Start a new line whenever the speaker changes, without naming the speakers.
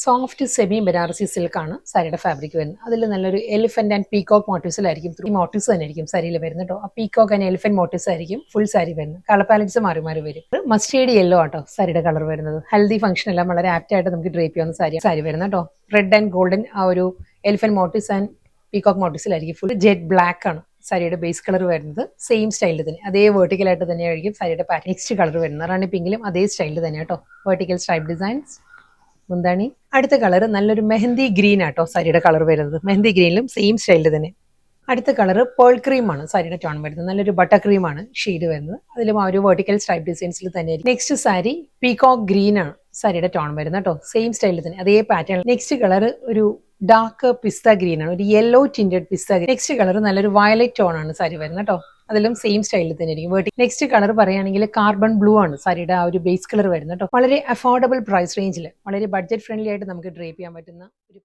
Soft semi Banarasi സിൽക്കാണ് സാരിയുടെ fabric വരുന്നത്. അതിൽ നല്ലൊരു എലിഫന്റ് ആൻഡ് പീകോക്ക് മോട്ടീവ്സിലായിരിക്കും. ഈ മോട്ടീവ്സ് തന്നെ ആയിരിക്കും സാരിയിൽ വരുന്നത് കേട്ടോ. ആ പീകോക്ക് ആൻഡ് എലിഫന്റ് മോട്ടീവ്സ് ആയിരിക്കും ഫുൾ സാരി വരുന്നത്. കളർ പാലറ്റ്സ് മാറി മാറി വരും. മസ്റ്റേഡ് യെല്ലോ ആട്ടോ സാരിയുടെ കളർ വരുന്നത്. ഹെൽത്തി ഫംഗ്ഷൻ എല്ലാം വളരെ ആപ്റ്റ് ആയിട്ട് നമുക്ക് ഡ്രേപ്പ് ചെയ്യാവുന്ന സാരി വരുന്നത് കേട്ടോ. റെഡ് ആൻഡ് ഗോൾഡൻ ആ ഒരു എലിഫന്റ് മോട്ടീവ്സ് ആൻഡ് പീകോക്ക് മോട്ടീവ്സിലായിരിക്കും. ഫുൾ ജെറ്റ് ബ്ലാക്ക് ആണ് സാരിയുടെ ബേസ് കളർ വരുന്നത്. സെയിം സ്റ്റൈലിൽ തന്നെ അതേ വേർട്ടിക്കലായിട്ട് തന്നെയായിരിക്കും സാരിയുടെ പാറ്റേൺ. നെക്സ്റ്റ് കളർ വരുന്നത് റാണി പിങ്കിലും അതേ സ്റ്റൈലിൽ തന്നെ കേട്ടോ. വെർട്ടിക്കൽ സ്ട്രൈപ്പ് ഡിസൈൻസ് മുന്താണി. അടുത്ത കളർ നല്ലൊരു മെഹന്തി ഗ്രീൻ ആട്ടോ സാരിയുടെ കളർ വരുന്നത്. മെഹന്തി ഗ്രീനിലും സെയിം സ്റ്റൈലിൽ തന്നെ. അടുത്ത കളർ പേൾ ക്രീം ആണ് സാരിയുടെ ടോൺ വരുന്നത്. നല്ലൊരു ബട്ടർ ക്രീം ആണ് ഷെയ്ഡ് വരുന്നത്. അതിലും ആ ഒരു വെർട്ടിക്കൽ സ്ട്രൈപ്പ് ഡിസൈൻസിൽ തന്നെയായിരിക്കും. നെക്സ്റ്റ് സാരി പീകോക്ക് ഗ്രീൻ ആണ് സാരിയുടെ ടോൺ വരുന്നത് കേട്ടോ. സെയിം സ്റ്റൈലിൽ തന്നെ അതേ പാറ്റേൺ. നെക്സ്റ്റ് കളർ ഒരു ഡാർക്ക് പിസ്ത ഗ്രീൻ ആണ്, ഒരു യെല്ലോ ടിൻറ്റഡ് പിസ്ത ഗ്രീൻ. നെക്സ്റ്റ് കളർ നല്ലൊരു വയലറ്റ് ടോൺ ആണ് സാരി വരുന്നത് കേട്ടോ. അതിലും സെയിം സ്റ്റൈലിൽ തന്നെ ആയിരിക്കും. നെക്സ്റ്റ് കളർ പറയുകയാണെങ്കിൽ കാർബൺ ബ്ലൂ ആണ് സാരിയുടെ ആ ഒരു ബേസ് കളർ വരുന്നത് കേട്ടോ. വളരെ അഫോർഡബിൾ പ്രൈസ് റേഞ്ചിൽ വളരെ ബഡ്ജറ്റ് ഫ്രണ്ട്ലി ആയിട്ട് നമുക്ക് ഡ്രേപ്പ് ചെയ്യാൻ പറ്റുന്ന ഒരു